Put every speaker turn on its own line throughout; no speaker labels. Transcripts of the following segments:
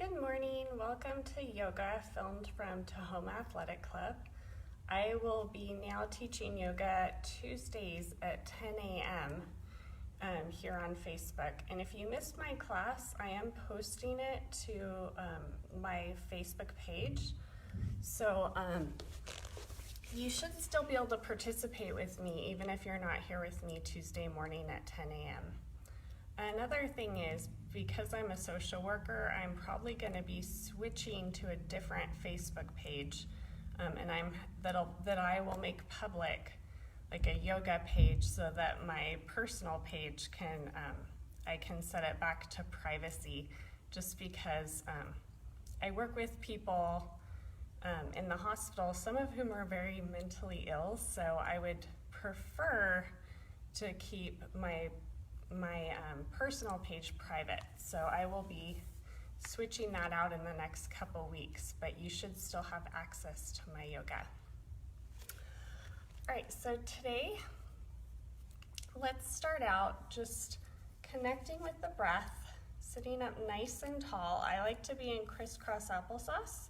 Good morning. Welcome to yoga filmed from Tahoma Athletic Club. I will be now teaching yoga Tuesdays at 10 a.m. Here on Facebook. And if you missed my class, I am posting it to my Facebook page. So you should still be able to participate with me even if you're not here with me Tuesday morning at 10 a.m. Another thing is, because I'm a social worker, I'm probably going to be switching to a different Facebook page, and that I will make public, like a yoga page, so that my personal page can I can set it back to privacy, just because I work with people in the hospital, some of whom are very mentally ill, so I would prefer to keep my personal page private. So I will be switching that out in the next couple weeks, but you should still have access to my yoga. All right, so today, let's start out just connecting with the breath, sitting up nice and tall. I like to be in crisscross applesauce,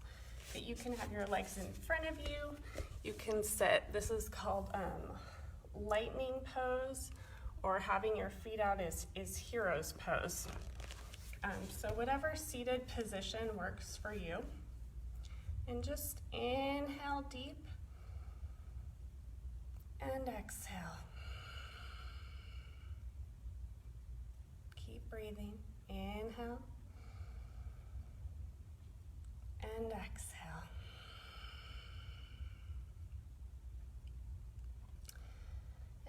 but you can have your legs in front of you. You can sit, this is called lightning pose, or having your feet out is hero's pose. So whatever seated position works for you. And just inhale deep and exhale. Keep breathing. Inhale and exhale.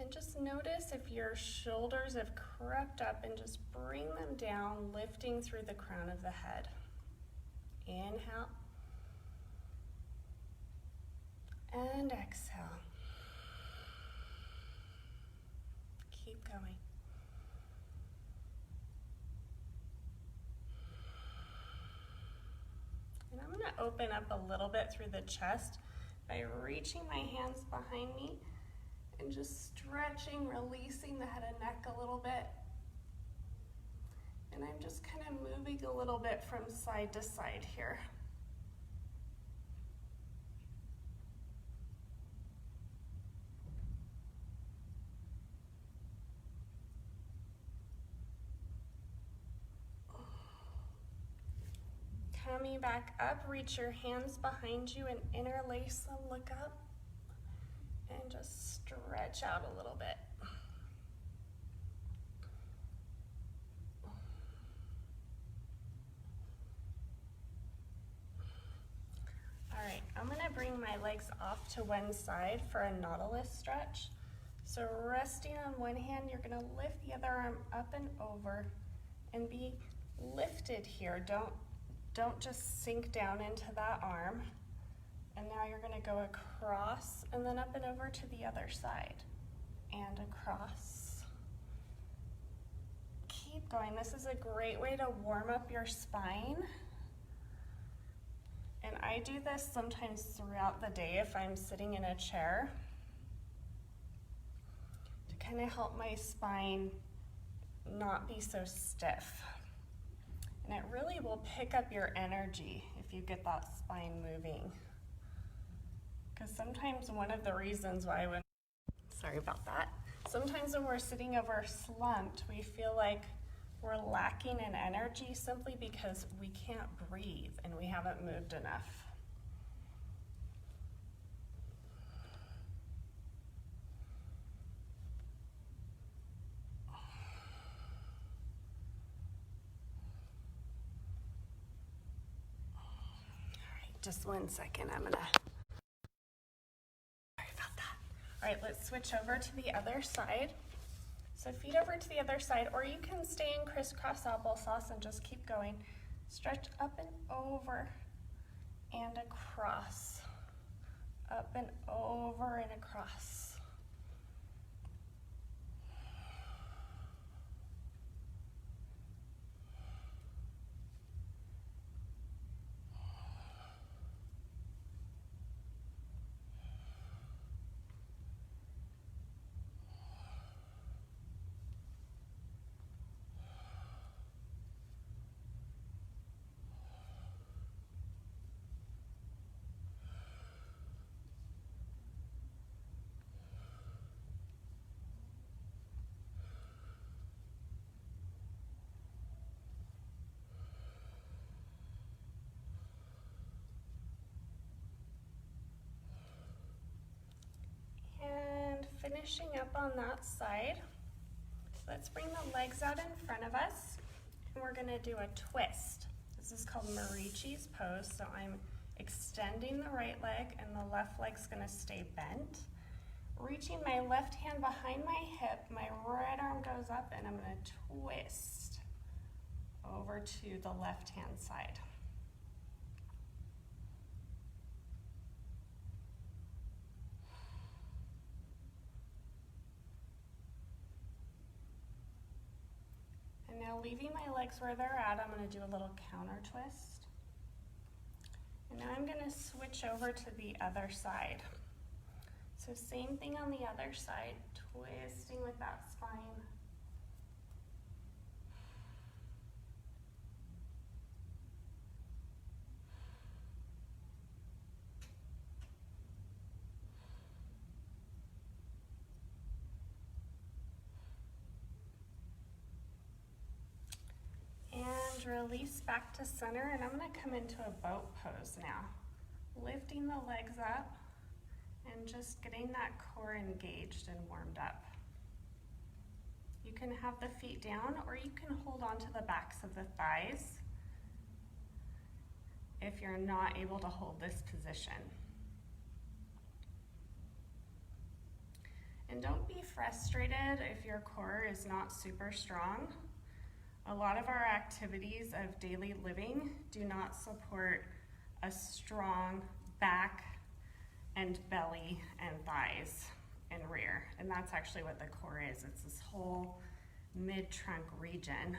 And just notice if your shoulders have crept up, and just bring them down, lifting through the crown of the head. Inhale and exhale. Keep going. And I'm going to open up a little bit through the chest by reaching my hands behind me and just stretching, releasing the head and neck a little bit. And I'm just kind of moving a little bit from side to side here. Coming back up, reach your hands behind you and interlace them, look up, and just stretch out a little bit. All right, I'm gonna bring my legs off to one side for a nautilus stretch. So resting on one hand, you're gonna lift the other arm up and over and be lifted here. Don't just sink down into that arm. And now you're going to go across and then up and over to the other side. And across. Keep going. This is a great way to warm up your spine. And I do this sometimes throughout the day if I'm sitting in a chair, to kind of help my spine not be so stiff. And it really will pick up your energy if you get that spine moving. Because sometimes one of the reasons why sometimes when we're sitting over slumped, we feel like we're lacking in energy simply because we can't breathe and we haven't moved enough. Just 1 second, I'm gonna, sorry about that. All right, let's switch over to the other side. So feet over to the other side, or you can stay in crisscross applesauce and just keep going. Stretch up and over and across. Up and over and across. finishing up on that side. Let's bring the legs out in front of us. And we're gonna do a twist. This is called Marichi's pose. So I'm extending the right leg and the left leg's gonna stay bent. Reaching my left hand behind my hip, my right arm goes up and I'm gonna twist over to the left hand side. And now leaving my legs where they're at, I'm going to do a little counter twist. And now I'm going to switch over to the other side. So same thing on the other side, twisting with that spine. And release back to center, and I'm going to come into a boat pose now. Lifting the legs up and just getting that core engaged and warmed up. You can have the feet down or you can hold on to the backs of the thighs if you're not able to hold this position. And don't be frustrated if your core is not super strong. A lot of our activities of daily living do not support a strong back and belly and thighs and rear. And that's actually what the core is. It's this whole mid-trunk region.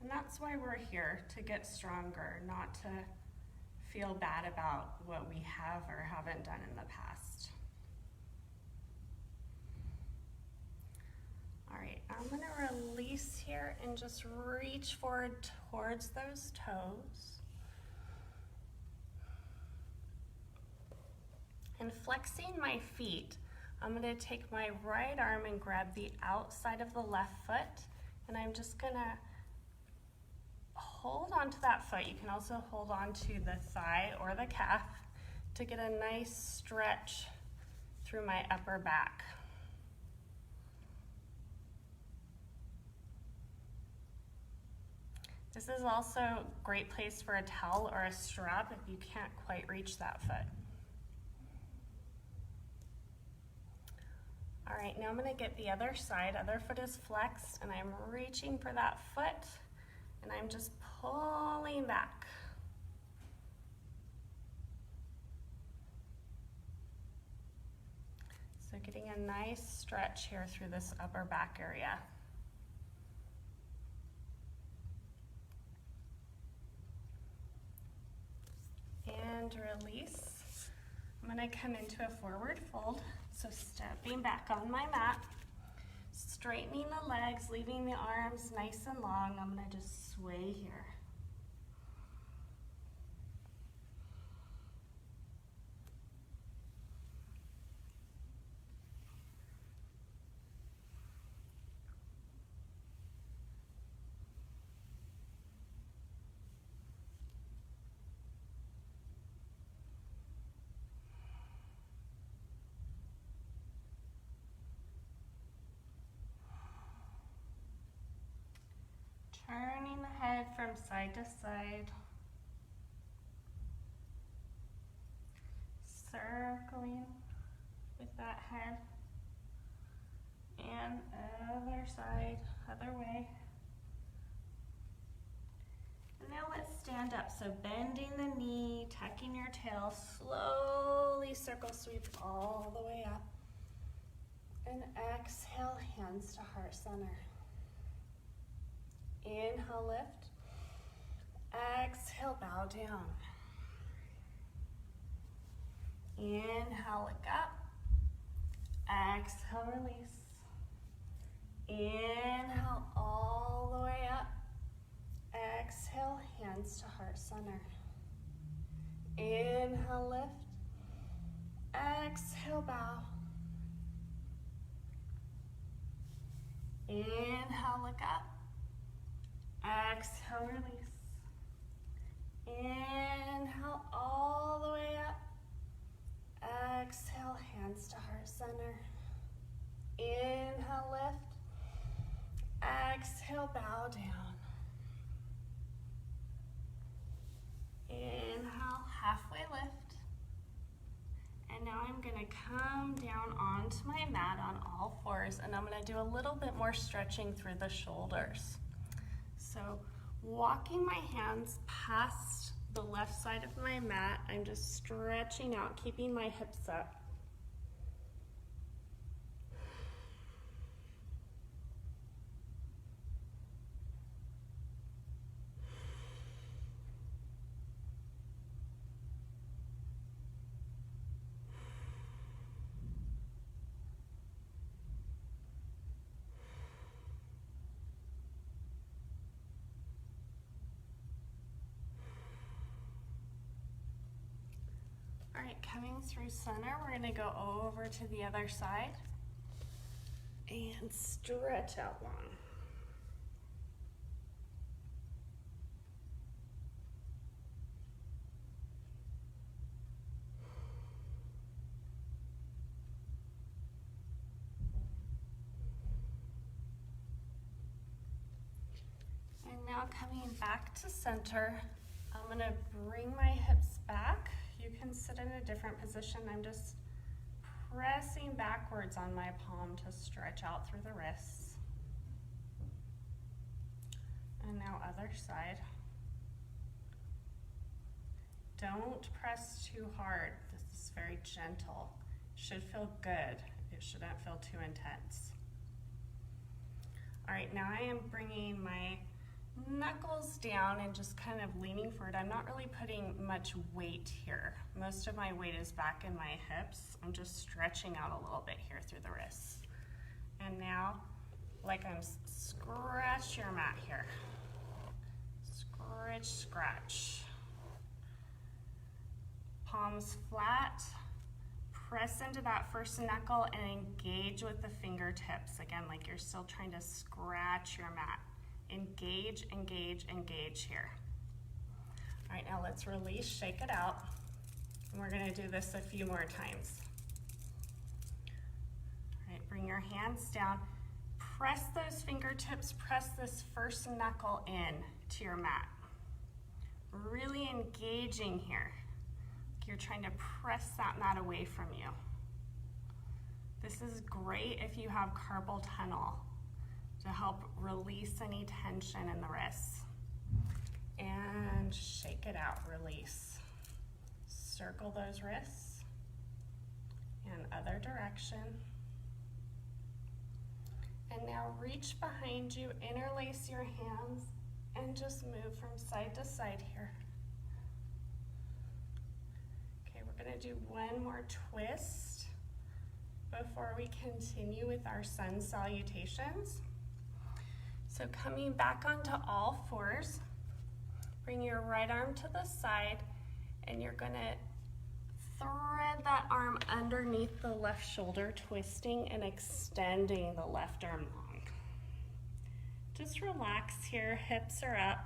And that's why we're here, to get stronger, not to feel bad about what we have or haven't done in the past. All right, I'm gonna release here and just reach forward towards those toes. And flexing my feet, I'm gonna take my right arm and grab the outside of the left foot, and I'm just gonna hold on to that foot. You can also hold on to the thigh or the calf to get a nice stretch through my upper back. This is also a great place for a towel or a strap if you can't quite reach that foot. All right, now I'm gonna get the other side. Other foot is flexed and I'm reaching for that foot and I'm just pulling back. So getting a nice stretch here through this upper back area. And release. I'm gonna come into a forward fold. So stepping back on my mat, straightening the legs, leaving the arms nice and long. I'm gonna just sway here. Turning the head from side to side. Circling with that head. And other side, other way. And now let's stand up. So bending the knee, tucking your tail, slowly circle sweep all the way up. And exhale, hands to heart center. Inhale, lift. Exhale, bow down. Inhale, look up. Exhale, release. Inhale, all the way up. Exhale, hands to heart center. Inhale, lift. Exhale, bow. Inhale, look up. Exhale, release. Inhale all the way up. Exhale, hands to heart center. Inhale, lift. Exhale, bow down. Inhale, halfway lift. And now I'm gonna come down onto my mat on all fours, and I'm gonna do a little bit more stretching through the shoulders. So walking my hands past the left side of my mat, I'm just stretching out, keeping my hips up. All right, coming through center, we're gonna go over to the other side and stretch out long. And now coming back to center, I'm gonna bring my hips back. You can sit in a different position. I'm just pressing backwards on my palm to stretch out through the wrists. And now other side. Don't press too hard. This is very gentle. It should feel good. It shouldn't feel too intense. All right, now I am bringing my knuckles down and just kind of leaning forward. I'm not really putting much weight here. Most of my weight is back in my hips. I'm just stretching out a little bit here through the wrists. And now, like I'm scratch your mat here. Scratch, scratch. Palms flat. Press into that first knuckle and engage with the fingertips. Again, like you're still trying to scratch your mat. Engage, engage, engage here. All right, now let's release, shake it out. And we're gonna do this a few more times. All right, bring your hands down. Press those fingertips, press this first knuckle in to your mat. Really engaging here. You're trying to press that mat away from you. This is great if you have carpal tunnel, to help release any tension in the wrists. And shake it out, release. Circle those wrists. And other direction. And now reach behind you, interlace your hands, and just move from side to side here. Okay, we're gonna do one more twist before we continue with our sun salutations. So coming back onto all fours, bring your right arm to the side, and you're gonna thread that arm underneath the left shoulder, twisting and extending the left arm long. Just relax here, hips are up.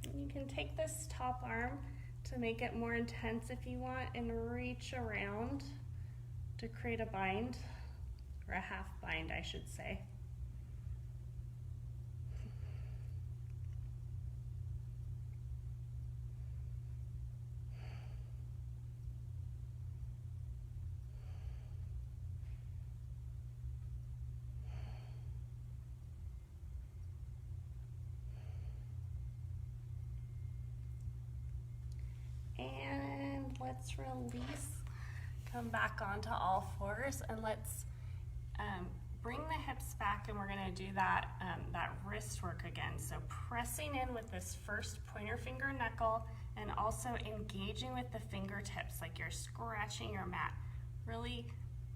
And you can take this top arm to make it more intense if you want, and reach around to create a bind. Or a half bind, I should say. And let's release. Come back onto all fours, and let's bring the hips back, and we're gonna do that, that wrist work again. So pressing in with this first pointer finger knuckle, and also engaging with the fingertips like you're scratching your mat. Really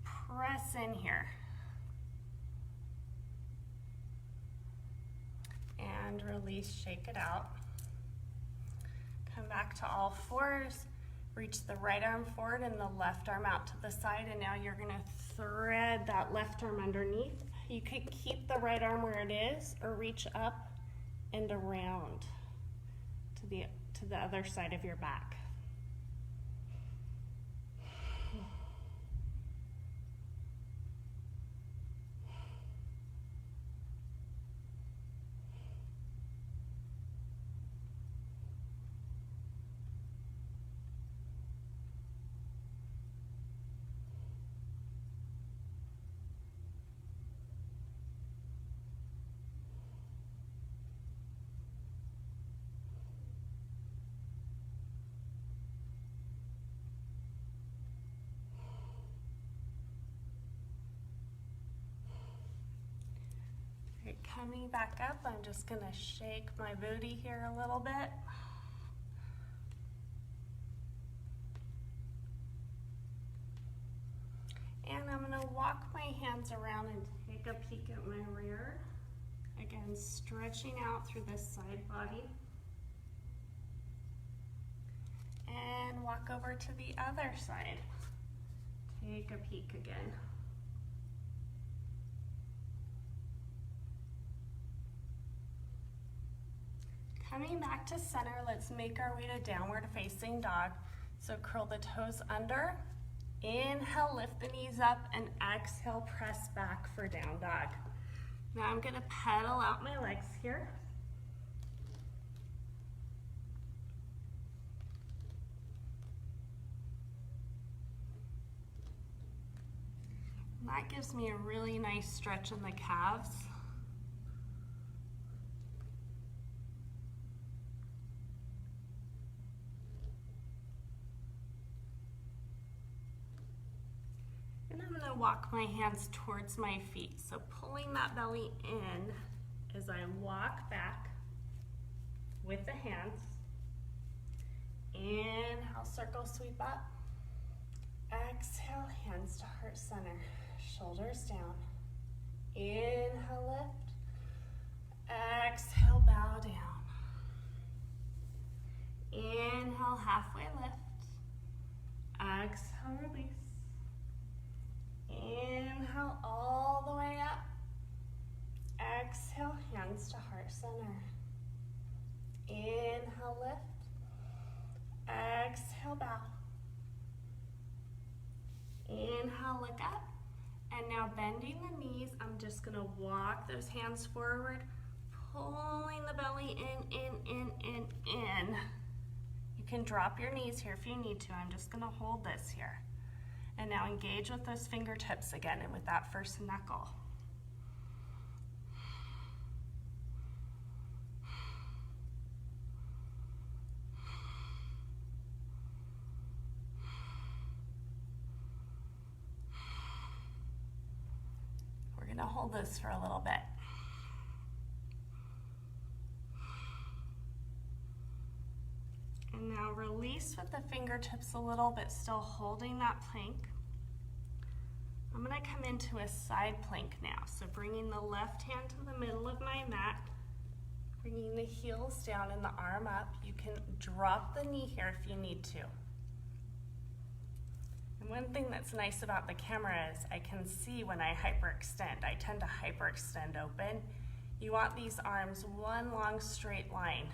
press in here. And release, shake it out. Come back to all fours. Reach the right arm forward and the left arm out to the side, and now you're gonna thread that left arm underneath. You could keep the right arm where it is or reach up and around. to the other side of your back. Coming back up, I'm just going to shake my booty here a little bit. And I'm going to walk my hands around and take a peek at my rear. Again, stretching out through this side body. And walk over to the other side. Take a peek again. Coming back to center, let's make our way to downward facing dog. So curl the toes under, inhale, lift the knees up, and exhale, press back for down dog. Now I'm gonna pedal out my legs here. And that gives me a really nice stretch in the calves. Walk my hands towards my feet. So pulling that belly in as I walk back with the hands. Inhale, circle sweep up. Exhale, hands to heart center. Shoulders down. Inhale, lift. Exhale, bow down. Inhale, halfway lift. Exhale, release. Inhale all the way up. Exhale, hands to heart center. Inhale, lift. Exhale, bow. Inhale, look up. And now bending the knees, I'm just gonna walk those hands forward, pulling the belly in. You can drop your knees here if you need to. I'm just gonna hold this here. And now engage with those fingertips again and with that first knuckle. We're going to hold this for a little bit. And now release with the fingertips a little bit, still holding that plank. I'm going to come into a side plank now. So bringing the left hand to the middle of my mat, bringing the heels down and the arm up. You can drop the knee here if you need to. And one thing that's nice about the camera is I can see when I hyperextend. I tend to hyperextend open. You want these arms one long straight line.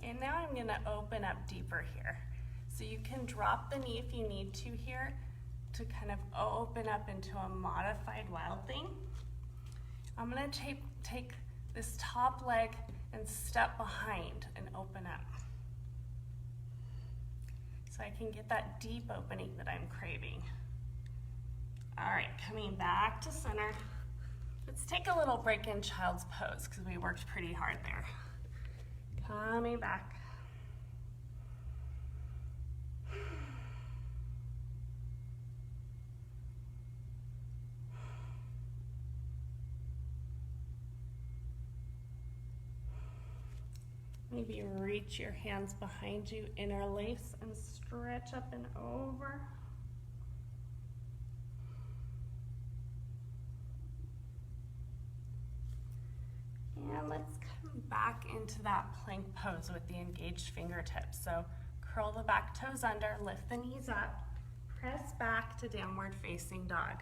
And now I'm going to open up deeper here. So you can drop the knee if you need to here to kind of open up into a modified wild thing. I'm going to take this top leg and step behind and open up. So I can get that deep opening that I'm craving. All right, coming back to center. Let's take a little break in child's pose because we worked pretty hard there. Coming back. Maybe reach your hands behind you, interlace and stretch up and over. And let's come back into that plank pose with the engaged fingertips. So curl the back toes under, lift the knees up, press back to downward facing dog.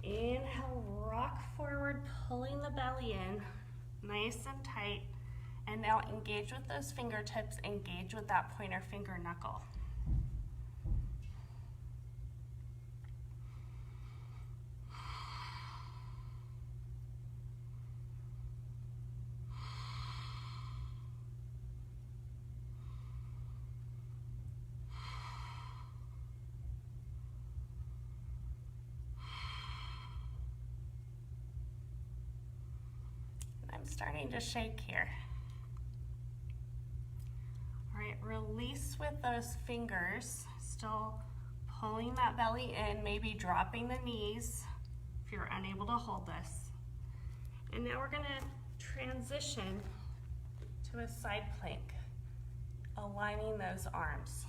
Inhale, rock forward, pulling the belly in, nice and tight. And now engage with those fingertips, engage with that pointer finger knuckle. I'm starting to shake here. All right, release with those fingers, still pulling that belly in, maybe dropping the knees if you're unable to hold this. And now we're gonna transition to a side plank, aligning those arms.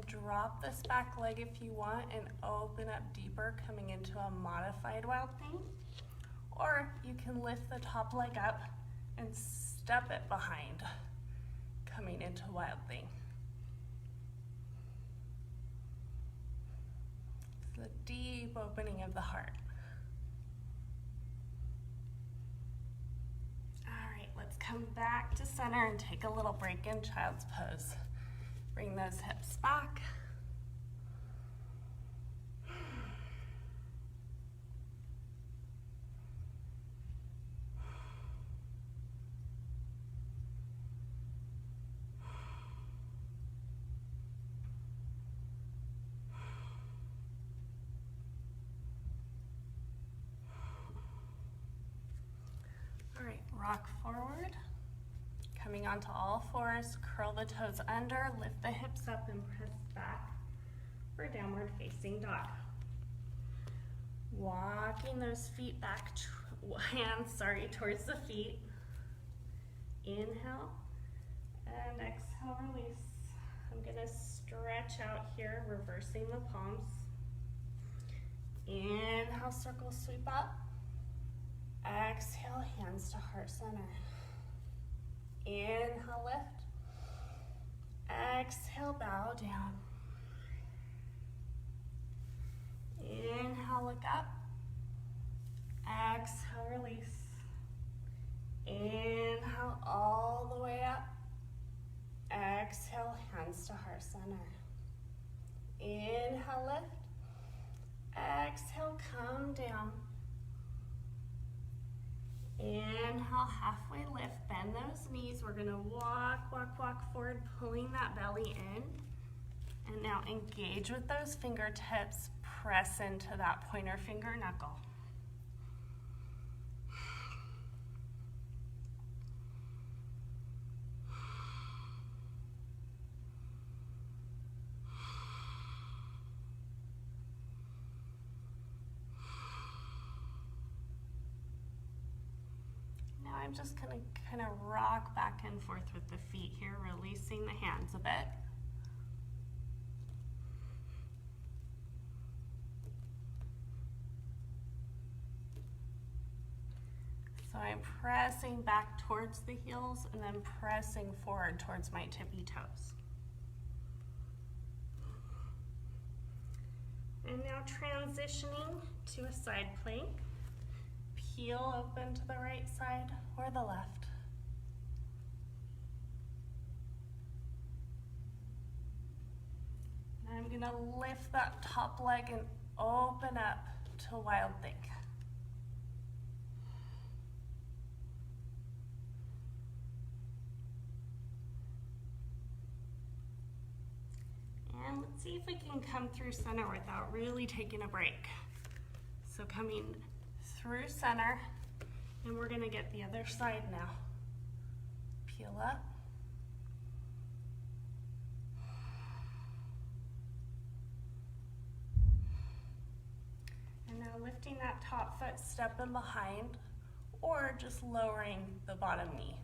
Drop this back leg if you want and open up deeper, coming into a modified wild thing. Or you can lift the top leg up and step it behind, coming into wild thing. It's the deep opening of the heart. All right, let's come back to center and take a little break in child's pose. Bring those hips back. All right, rock forward. Coming onto all fours, curl the toes under, lift the hips up and press back for downward facing dog. Walking those feet back, hands, towards the feet. Inhale and exhale, release. I'm gonna stretch out here, reversing the palms. Inhale, circle sweep up. Exhale, hands to heart center. Inhale, lift. Exhale, bow down. Inhale, look up. Exhale, release. Inhale, all the way up. Exhale, hands to heart center. Inhale, lift. Exhale, come down. Inhale, halfway lift, bend those knees. We're gonna walk forward, pulling that belly in. And now engage with those fingertips, press into that pointer finger knuckle. I'm just gonna kind of rock back and forth with the feet here, releasing the hands a bit. So I'm pressing back towards the heels and then pressing forward towards my tippy toes. And now transitioning to a side plank. Heel open to the right side or the left. And I'm gonna lift that top leg and open up to wild thing. And let's see if we can come through center without really taking a break. So coming through center, and we're gonna get the other side now. Peel up. And now lifting that top foot, step in behind, or just lowering the bottom knee.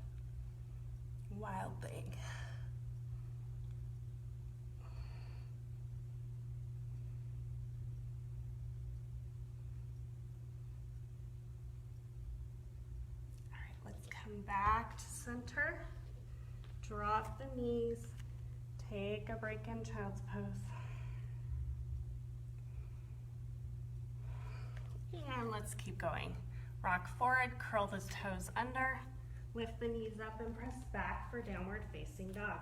Wild thing. All right, let's come back to center. Drop the knees. Take a break in child's pose. And let's keep going. Rock forward, curl the toes under, lift the knees up and press back for downward facing dog.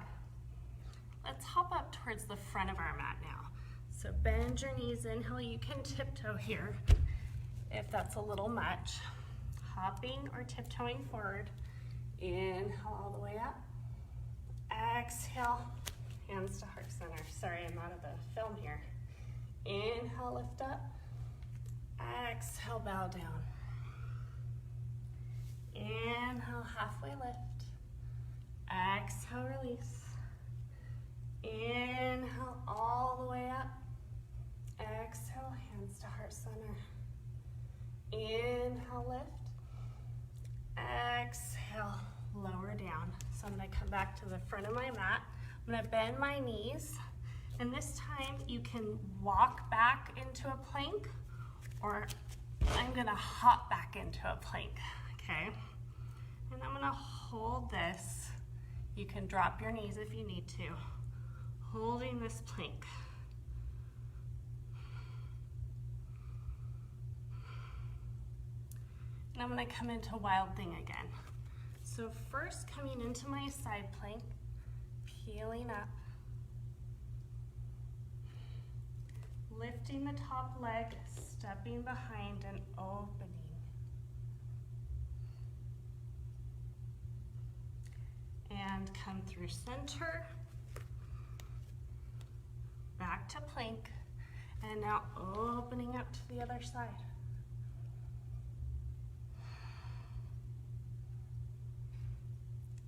Let's hop up towards the front of our mat now. So bend your knees, inhale, you can tiptoe here if that's a little much. Hopping or tiptoeing forward. Inhale all the way up. Exhale, hands to heart center. Sorry, I'm out of the film here. Inhale, lift up. Exhale, bow down. Inhale, halfway lift. Exhale, release. Inhale, all the way up. Exhale, hands to heart center. Inhale, lift. Exhale, lower down. So I'm gonna come back to the front of my mat. I'm gonna bend my knees, and this time you can walk back into a plank, or I'm gonna hop back into a plank, okay? And I'm gonna hold this. You can drop your knees if you need to. Holding this plank. And I'm gonna come into wild thing again. So first coming into my side plank, peeling up. Lifting the top leg, stepping behind and opening. And come through center, back to plank, and now opening up to the other side.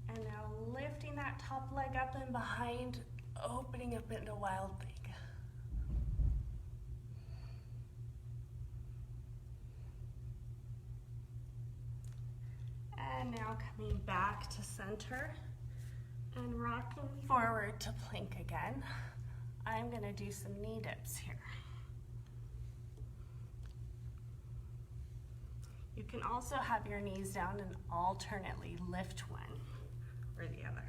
And now lifting that top leg up and behind, opening up into wild thing. And now coming back to center and rocking forward to plank again. I'm gonna do some knee dips here. You can also have your knees down and alternately lift one or the other.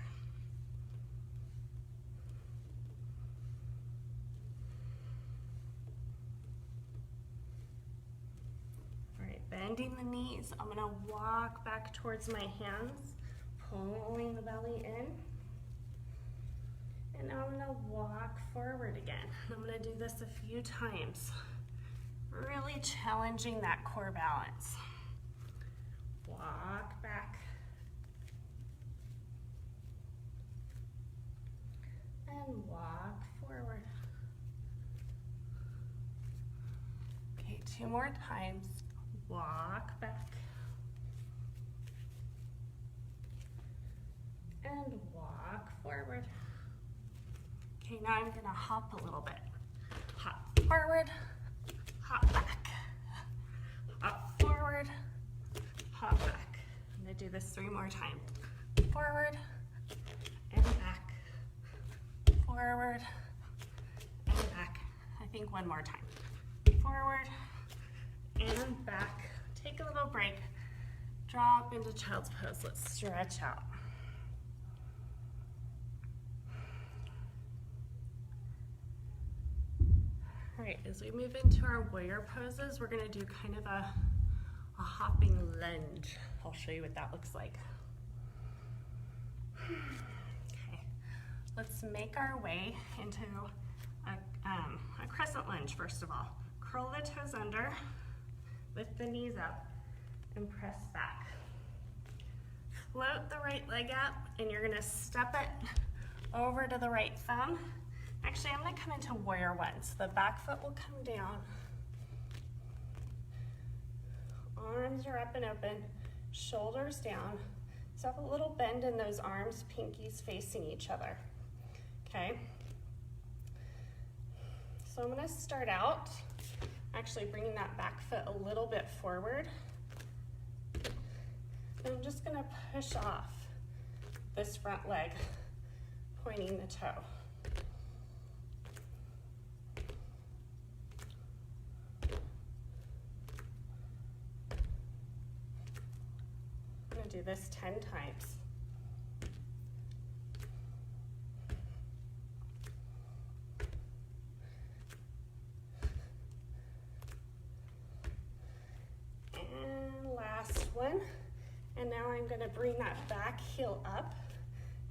All right, bending the knees. I'm gonna walk back towards my hands, pulling the belly in. And now I'm gonna walk forward again. I'm gonna do this a few times, really challenging that core balance. Walk back. And walk forward. Okay, 2 more times. Walk back. And walk forward. Okay, now I'm gonna hop a little bit. Hop forward, hop back. Hop forward, hop back. I'm gonna do this 3 more times. Forward and back. Forward and back. I think 1 more time. Forward and back. Take a little break. Drop into child's pose. Let's stretch out. All right, as we move into our warrior poses, we're gonna do kind of a hopping lunge. I'll show you what that looks like. Okay, let's make our way into a crescent lunge first of all. Curl the toes under, lift the knees up, and press back. Float the right leg up, and you're gonna step it over to the right thumb. Actually, I'm gonna come into warrior one. So the back foot will come down. Arms are up and open, shoulders down. So have a little bend in those arms, pinkies facing each other, okay? So I'm gonna start out, actually bringing that back foot a little bit forward. And I'm just gonna push off this front leg, pointing the toe. I'm gonna do this 10 times. And last one. And now I'm gonna bring that back heel up,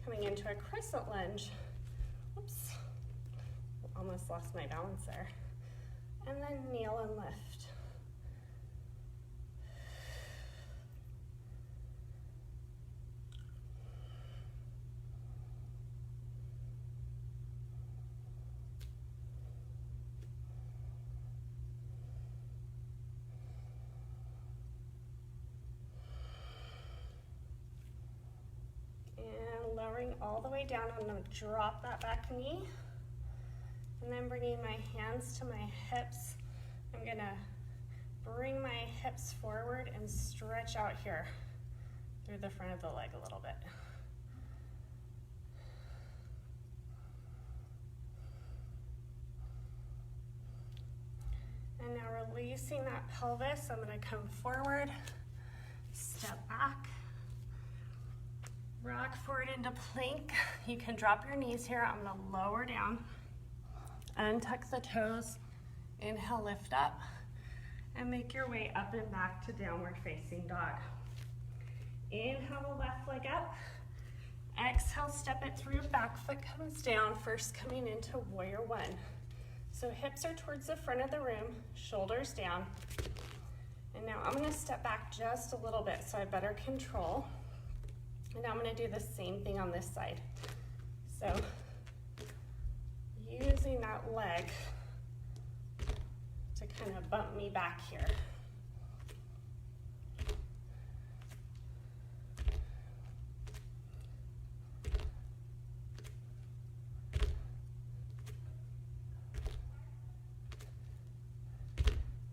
coming into a crescent lunge. Oops, almost lost my balance there. And then kneel and lift. Lowering all the way down, I'm going to drop that back knee, and then bringing my hands to my hips. I'm going to bring my hips forward and stretch out here through the front of the leg a little bit. And now releasing that pelvis, I'm going to come forward, step back, rock forward into plank. You can drop your knees here. I'm gonna lower down, untuck the toes, inhale, lift up, and make your way up and back to downward facing dog. Inhale the left leg up, exhale, step it through, back foot comes down, first coming into warrior one. So hips are towards the front of the room, shoulders down. And now I'm gonna step back just a little bit so I better control. And now I'm going to do the same thing on this side. So using that leg to kind of bump me back here.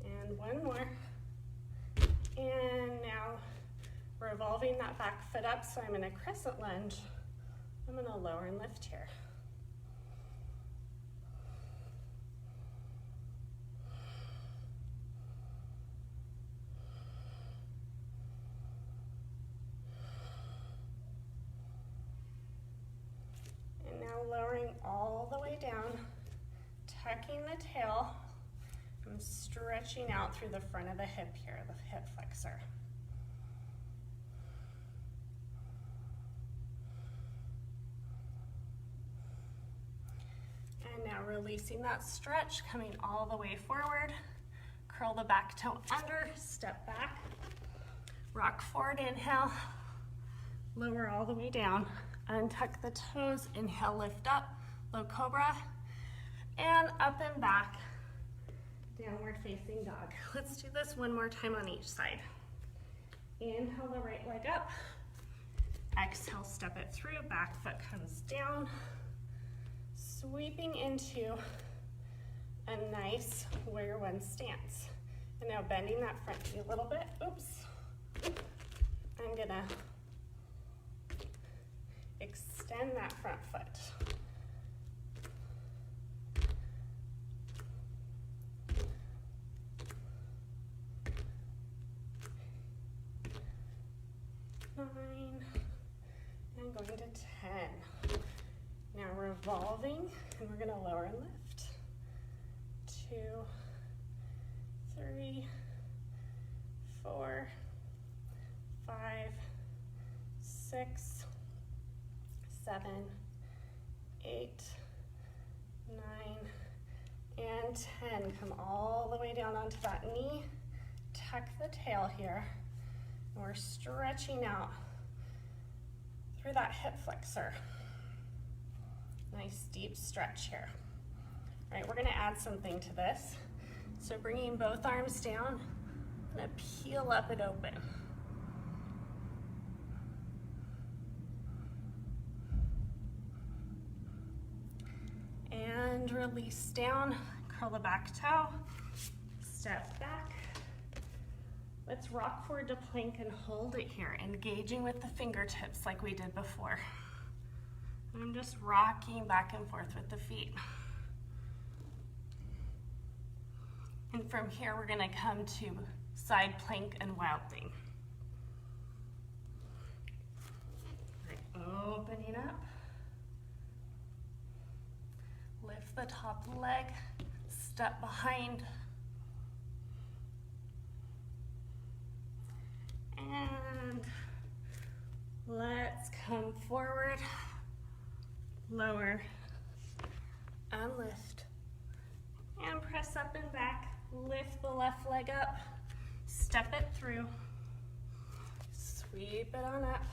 And one more. And now revolving that back foot up, so I'm in a crescent lunge. I'm gonna lower and lift here. And now lowering all the way down, tucking the tail. I'm stretching out through the front of the hip here, the hip flexor. And now releasing that stretch, coming all the way forward. Curl the back toe under, step back. Rock forward, inhale. Lower all the way down. Untuck the toes, inhale, lift up. Low cobra. And up and back. Downward facing dog. Let's do this one more time on each side. Inhale the right leg up. Exhale, step it through. Back foot comes down. Sweeping into a nice warrior one stance. And now bending that front knee a little bit. Oops. I'm gonna extend that front foot. Nine, and going to 10. Now revolving, and we're gonna lower and lift. 2, 3, 4, 5, 6, 7, 8, 9, and 10. Come all the way down onto that knee. Tuck the tail here. And we're stretching out through that hip flexor. Nice deep stretch here. All right, we're gonna add something to this. So bringing both arms down, I'm gonna peel up and open. And release down, curl the back toe, step back, Let's rock forward to plank and hold it here, engaging with the fingertips like we did before. And I'm just rocking back and forth with the feet. And from here, we're gonna come to side plank and wild thing. Right, opening up. Lift the top leg, step behind. And let's come forward, lower, and lift. And press up and back, lift the left leg up, step it through, sweep it on up.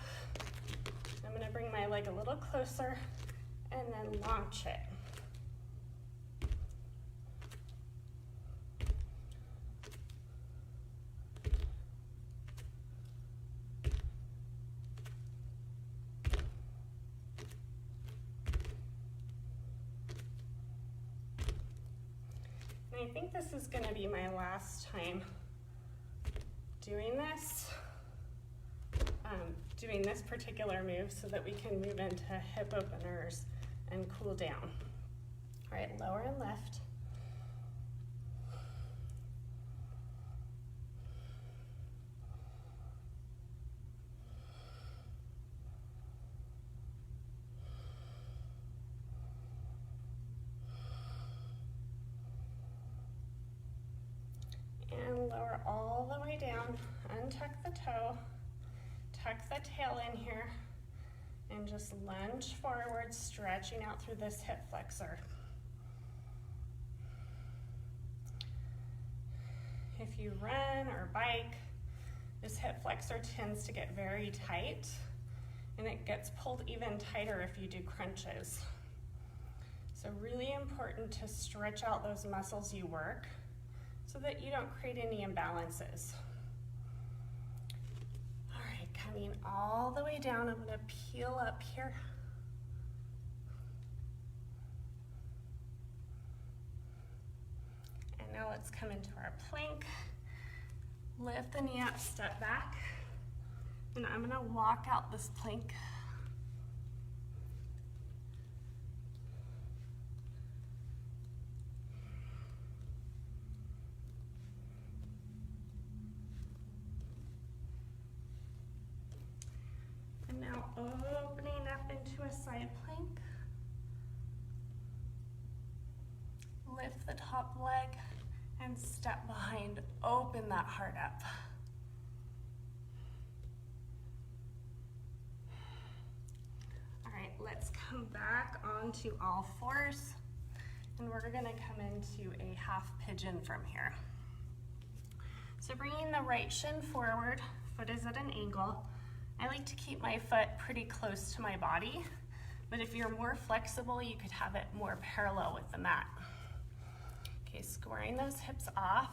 I'm gonna bring my leg a little closer and then launch it. I think this is going to be my last time doing this particular move so that we can move into hip openers and cool down. All right, lower and lift. And lower all the way down, untuck the toe, tuck the tail in here, and just lunge forward, stretching out through this hip flexor. If you run or bike, this hip flexor tends to get very tight, and it gets pulled even tighter if you do crunches. So really important to stretch out those muscles you work so that you don't create any imbalances. All right, coming all the way down, I'm gonna peel up here. And now let's come into our plank. Lift the knee up, step back. And I'm gonna walk out this plank. Now opening up into a side plank. Lift the top leg and step behind. Open that heart up. All right, let's come back onto all fours. And we're gonna come into a half pigeon from here. So bringing the right shin forward, foot is at an angle. I like to keep my foot pretty close to my body, but if you're more flexible, you could have it more parallel with the mat. Okay, squaring those hips off.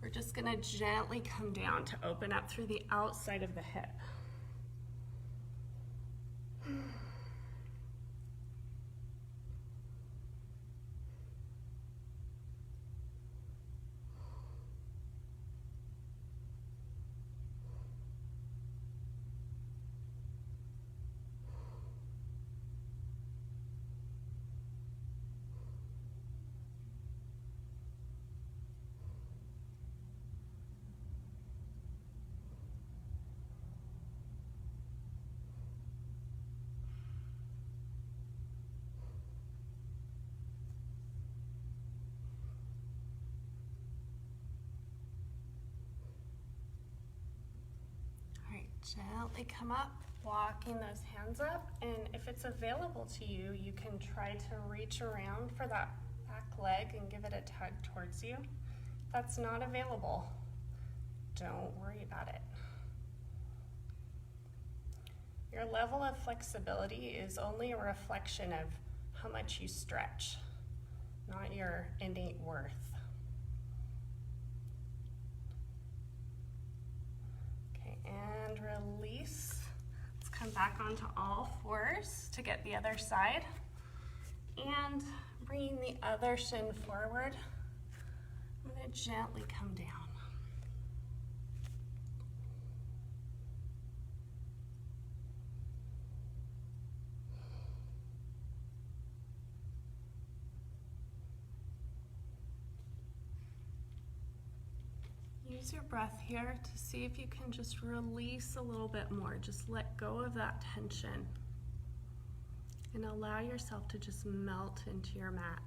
We're just gonna gently come down to open up through the outside of the hip. Gently come up, walking those hands up, and if it's available to you, you can try to reach around for that back leg and give it a tug towards you. If that's not available, don't worry about it. Your level of flexibility is only a reflection of how much you stretch, not your innate worth. And release. Let's come back onto all fours to get the other side. And bringing the other shin forward, I'm going to gently come down. Use your breath here to see if you can just release a little bit more. Just let go of that tension and allow yourself to just melt into your mat.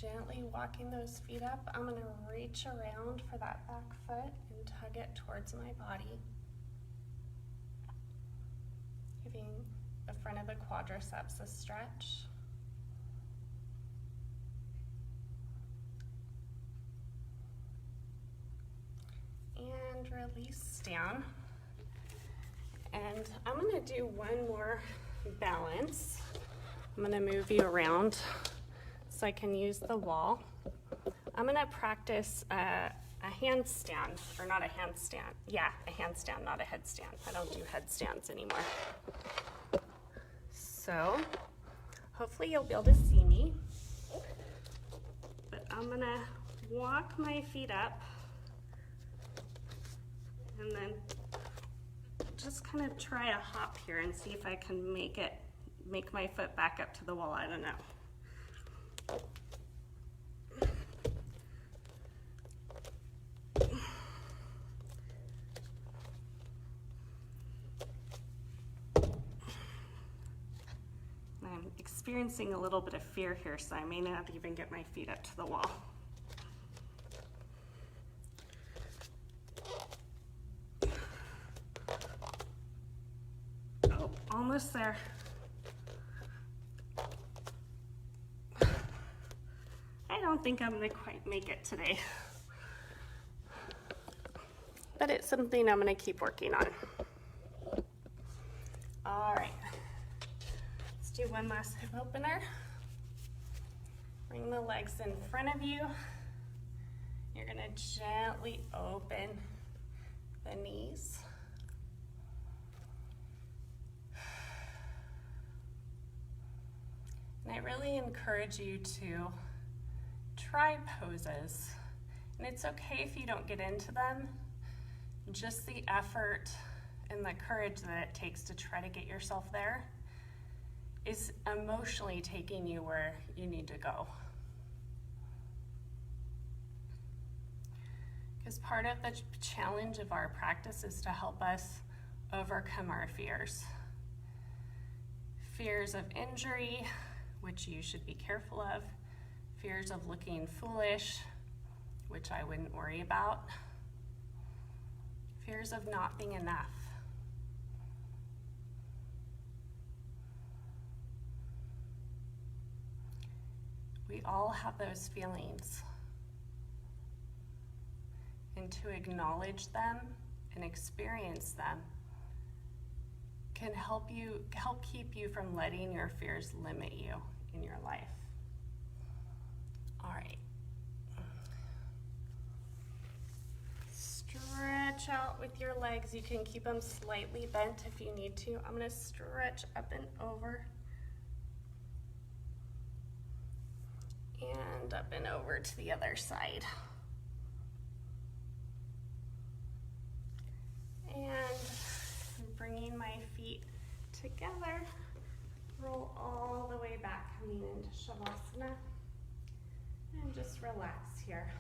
Gently walking those feet up, I'm going to reach around for that back foot and tug it towards my body, giving the front of the quadriceps a stretch. And release down. And I'm going to do one more balance. I'm going to move you around so I can use the wall. I'm gonna practice a handstand, or not a handstand. Yeah, a handstand, not a headstand. I don't do headstands anymore. So, hopefully you'll be able to see me. But I'm gonna walk my feet up and then just kind of try a hop here and see if I can make my foot back up to the wall. I don't know. I'm experiencing a little bit of fear here, so I may not even get my feet up to the wall. Oh, almost there. I don't think I'm gonna quite make it today, but it's something I'm gonna keep working on. All right, let's do one last hip opener. Bring the legs in front of you. You're gonna gently open the knees. And I really encourage you to try poses, and it's okay if you don't get into them. Just the effort and the courage that it takes to try to get yourself there is emotionally taking you where you need to go. Because part of the challenge of our practice is to help us overcome our fears. Fears of injury, which you should be careful of. Fears of looking foolish, which I wouldn't worry about. Fears of not being enough. We all have those feelings. And to acknowledge them and experience them can help keep you from letting your fears limit you in your life. All right. Stretch out with your legs. You can keep them slightly bent if you need to. I'm going to stretch up and over. And up and over to the other side. And bringing my feet together, roll all the way back, coming into Shavasana. And just relax here.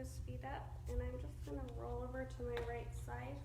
toes, feet up, and I'm just gonna roll over to my right side.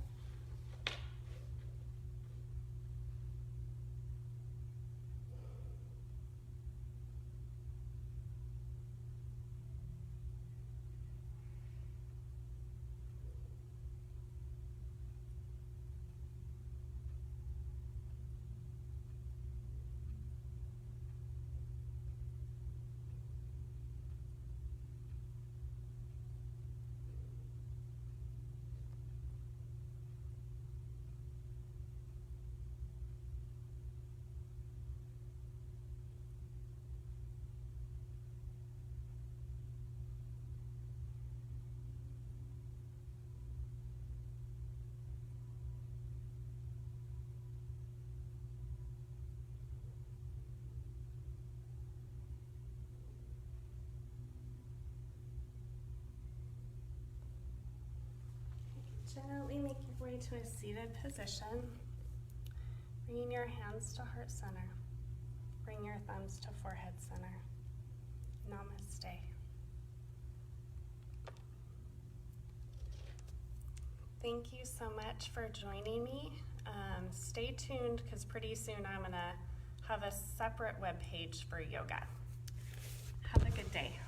Gently make your way to a seated position. Bringing your hands to heart center. Bring your thumbs to forehead center. Namaste. Thank you so much for joining me. Stay tuned because pretty soon I'm gonna have a separate webpage for yoga. Have a good day.